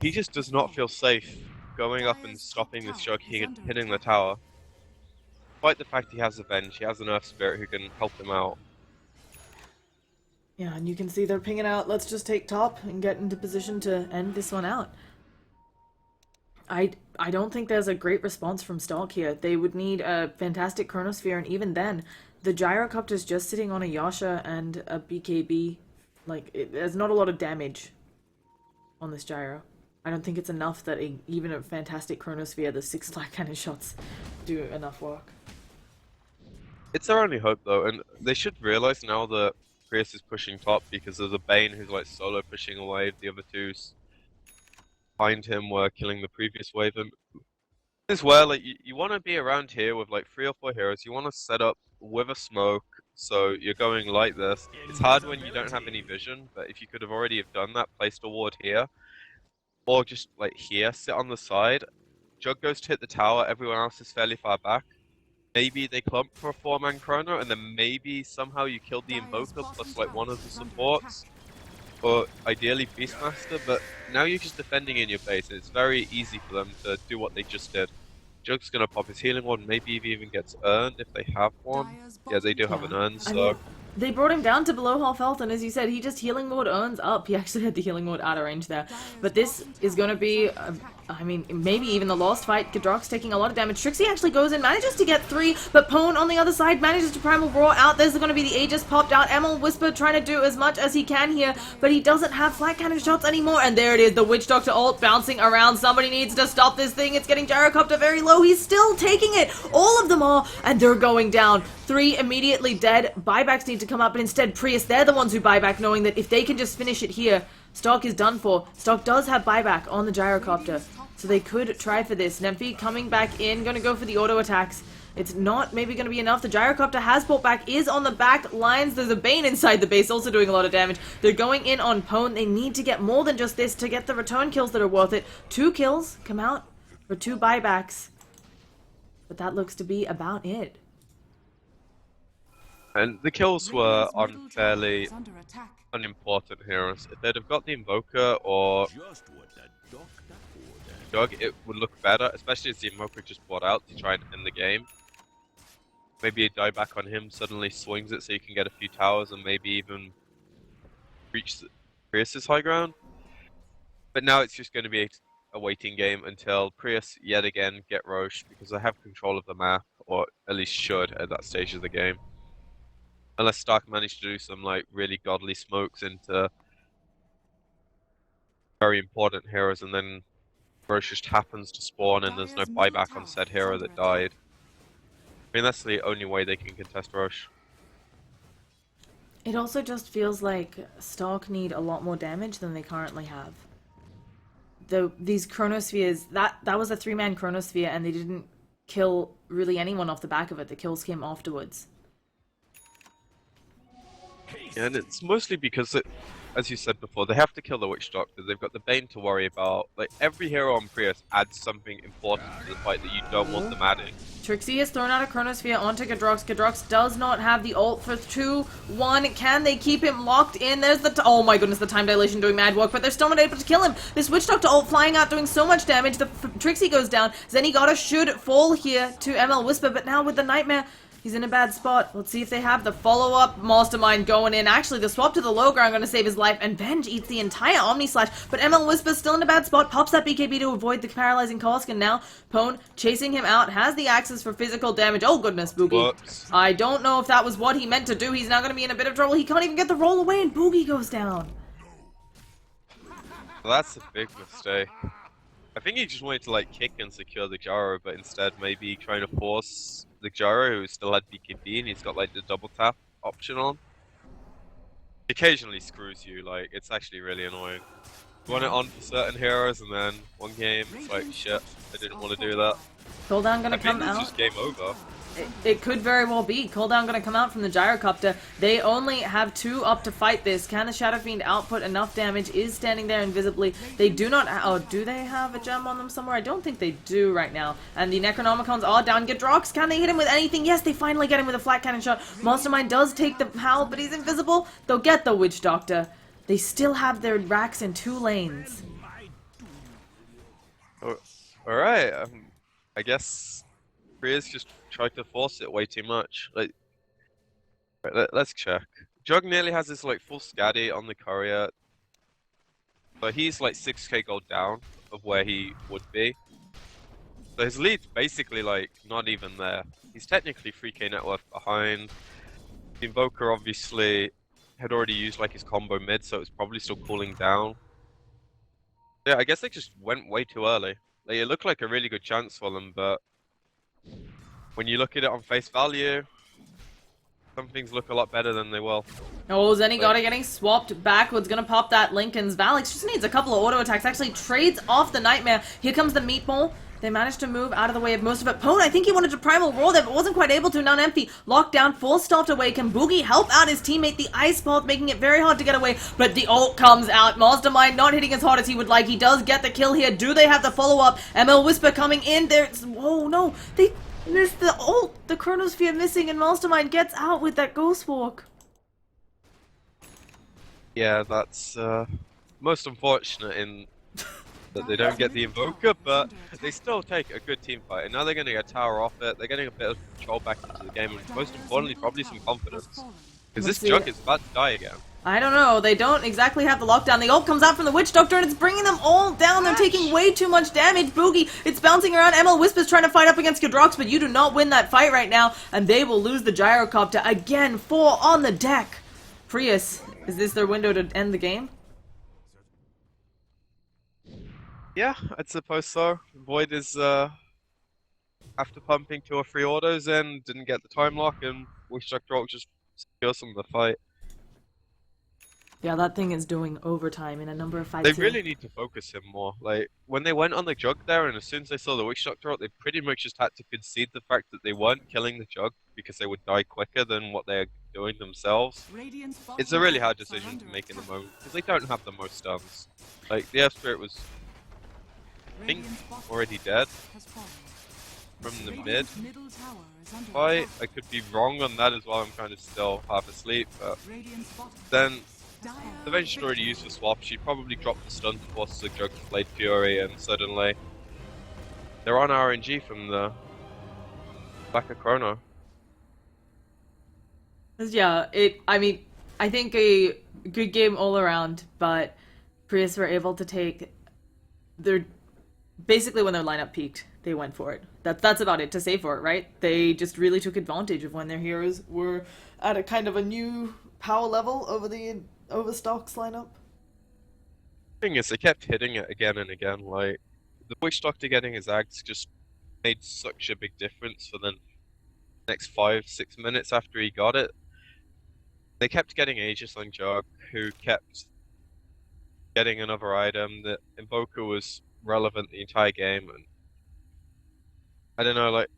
He just does not feel safe going up and stopping this Jug hitting the tower. Despite the fact he has Avenge, he has an Earth Spirit who can help him out. Yeah, and you can see they're pinging out, let's just take top and get into position to end this one out. I don't think there's a great response from Stalk here. They would need a fantastic Chronosphere, and even then, the Gyrocopter's just sitting on a Yasha and a BKB. Like, there's not a lot of damage on this Gyro. I don't think it's enough that even a fantastic Chronosphere, the 6 flat cannon shots, do enough work. It's their only hope though, and they should realize now that Prius is pushing top, because there's a Bane who's like solo pushing a wave, the other two's behind him were killing the previous wave, and this is where like you want to be around here with like 3 or 4 heroes. You want to set up with a smoke, so you're going like this. It's hard when you don't have any vision, but if you could have already have done that, placed a ward here, or just like here, sit on the side. Jug goes to hit the tower, everyone else is fairly far back. Maybe they clump for a 4-man chrono, and then maybe somehow you killed the Invoker plus like one of the supports. Or ideally Beastmaster, but now you're just defending in your base, and it's very easy for them to do what they just did. Jug's gonna pop his healing ward, maybe he even gets earned if they have one. Yeah, they do have an urn, so... I mean, they brought him down to below half health, and as you said, he just healing ward earns up. He actually had the healing ward out of range there. But this is gonna be, I mean, maybe even the last fight. Gadrox taking a lot of damage. Trixie actually goes in, manages to get 3, but Pone on the other side manages to Primal Roar out. There's gonna be the Aegis popped out. Emil Whisper trying to do as much as he can here, but he doesn't have flat cannon shots anymore. And there it is, the Witch Doctor ult bouncing around. Somebody needs to stop this thing. It's getting Gyrocopter very low. He's still taking it. All of them are, and they're going down. 3 immediately dead. Buybacks need to come up, but instead Prius, they're the ones who buy back, knowing that if they can just finish it here, Stalk is done for. Stalk does have buyback on the Gyrocopter, so they could try for this. Nymphy coming back in, gonna go for the auto attacks. It's not maybe going to be enough. The gyrocopter has pulled back, is on the back lines. There's a Bane inside the base, also doing a lot of damage. They're going in on Pwn. They need to get more than just this to get the return kills that are worth it. 2 kills come out for 2 buybacks. But that looks to be about it. And the kills were Radiant's middle tower unfairly is under attack. unimportant heroes. If they'd have got the Invoker or Jug, it would look better, especially as the Invoker just bought out to try and end the game. Maybe a dieback on him suddenly swings it so you can get a few towers and maybe even reach Prius' high ground. But now it's just going to be a waiting game until Prius yet again get Roche, because they have control of the map, or at least should at that stage of the game. Unless Stark managed to do some like really godly smokes into very important heroes, and then Roche just happens to spawn and there's no buyback on said hero that died. I mean, that's the only way they can contest Roche. It also just feels like Stark need a lot more damage than they currently have. These Chronospheres, that was a 3-man Chronosphere, and they didn't kill really anyone off the back of it. The kills came afterwards. Yeah, and it's mostly because, as you said before, they have to kill the Witch Doctor. They've got the Bane to worry about. Like, every hero on Prius adds something important to the fight that you don't want them adding. Trixie has thrown out a Chronosphere onto Gadrox. Gadrox does not have the ult for 2-1. Can they keep him locked in? There's the oh my goodness, the time dilation doing mad work, but they're still not able to kill him. This Witch Doctor ult flying out doing so much damage. The Trixie goes down. Zenigata should fall here to ML Whisper, but now with the Nightmare, he's in a bad spot. Let's see if they have the follow-up. Mastermind going in. Actually, the swap to the low ground going to save his life, and Venge eats the entire Omni Slash, but ML Whisper's still in a bad spot. Pops that BKB to avoid the paralyzing Kosk, and now Pwn chasing him out. Has the axes for physical damage. Oh goodness, Boogie. Whoops. I don't know if that was what he meant to do. He's now going to be in a bit of trouble. He can't even get the roll away, and Boogie goes down. Well, that's a big mistake. I think he just wanted to like kick and secure the gyro, but instead maybe trying to force the gyro, who still had BKB and he's got like the double tap option on. Occasionally screws you, like it's actually really annoying. You want it on for certain heroes, and then one game it's like shit, I didn't want to do that. Cooldown going I to think come it's out. just game over. It could very well be. Cooldown going to come out from the Gyrocopter. They only have 2 up to fight this. Can the Shadow Fiend output enough damage? Is standing there invisibly. They do not... Oh, do they have a gem on them somewhere? I don't think they do right now. And the Necronomicons are down. Gadrox, can they hit him with anything? Yes, they finally get him with a flat cannon shot. Mastermind does take the howl, but he's invisible. They'll get the Witch Doctor. They still have their racks in 2 lanes. Oh, alright, I guess Pries just tried to force it way too much. Like, right, let's check. Jug nearly has this like full scaddy on the courier, so he's like 6k gold down of where he would be. So his lead's basically like not even there. He's technically 3k net worth behind. The Invoker obviously had already used like his combo mid, so it's probably still cooling down. Yeah, I guess they just went way too early. Like, it looked like a really good chance for them, but when you look at it on face value, some things look a lot better than they will. Oh, Zenigata getting swapped backwards. Gonna pop that Lincoln's. Valix just needs a couple of auto attacks. Actually trades off the Nightmare. Here comes the Meatball. They managed to move out of the way of most of it. Pwn, I think he wanted to Primal Roar there, but wasn't quite able to. Now Empty. Locked down, forced off away. Can Boogie help out his teammate? The Ice Path making it very hard to get away, but the ult comes out. Mastermind not hitting as hard as he would like. He does get the kill here. Do they have the follow-up? ML Whisper coming in there. Oh no, they missed the ult. The Chronosphere missing, and Mastermind gets out with that Ghost Walk. Yeah, that's most unfortunate in that they don't get the Invoker, but they still take a good team fight. And now they're going to get tower off it. They're getting a bit of control back into the game, and most importantly, probably some confidence. Because this Jug is about to die again. I don't know. They don't exactly have the lockdown. The ult comes out from the Witch Doctor, and it's bringing them all down. They're taking way too much damage. Boogie, it's bouncing around. ML Whisper's trying to fight up against Gadrox, but you do not win that fight right now, and they will lose the Gyrocopter. Again, 4 on the deck. Prius, is this their window to end the game? Yeah, I'd suppose so. Void is after pumping 2 or 3 autos in, didn't get the time lock, and Witch Doctor ult just secures them the fight. Yeah, that thing is doing overtime in a number of fights They here. really need to focus him more. Like, when they went on the jug there, and as soon as they saw the Witch Doctor out, they pretty much just had to concede the fact that they weren't killing the jug because they would die quicker than what they're doing themselves. Radiant's It's bottom a really hard barracks are decision to under make in the attack. moment because they don't have the most stuns. Like, the Air Spirit was, I think, Radiant's bottom already dead has fallen. from the mid Radiant's middle tower is under fight. attack. I could be wrong on that as well. I'm kind of still half asleep, but Radiant's bottom then Dire the Venge she'd already victory. used the swap. She probably dropped the stun to force the jug to Blade Fury, and suddenly they're on RNG from the back of Chrono. Yeah, I mean, I think a good game all around, but Prius were able to take their basically when their lineup peaked, they went for it. That's about it to say for it, right? They just really took advantage of when their heroes were at a kind of a new power level over the Overstock's lineup. Thing is, they kept hitting it again and again. Like, the Witch Doctor getting his axe just made such a big difference for the next 5-6 minutes after he got it. They kept getting Aegis on Jug, who kept getting another item. The Invoker was relevant the entire game, and I don't know, like,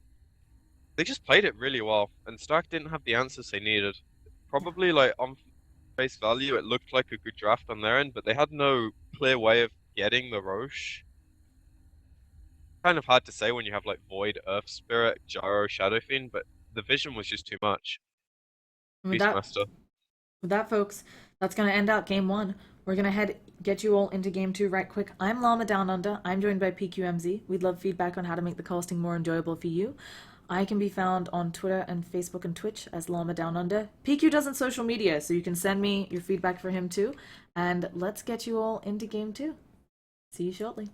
they just played it really well, and Stark didn't have the answers they needed. Probably, like, on face value, it looked like a good draft on their end, but they had no clear way of getting the Roche. Kind of hard to say when you have, like, Void, Earth Spirit, Gyro, Shadow Fiend, but the vision was just too much. And Beastmaster. with that, folks, that's gonna end out game one. We're gonna get you all into game two right quick. I'm Llama Down Under. I'm joined by PQMZ. We'd love feedback on how to make the casting more enjoyable for you. I can be found on Twitter and Facebook and Twitch as Llama Down Under. PQ doesn't social media, so you can send me your feedback for him too. And let's get you all into game two. See you shortly.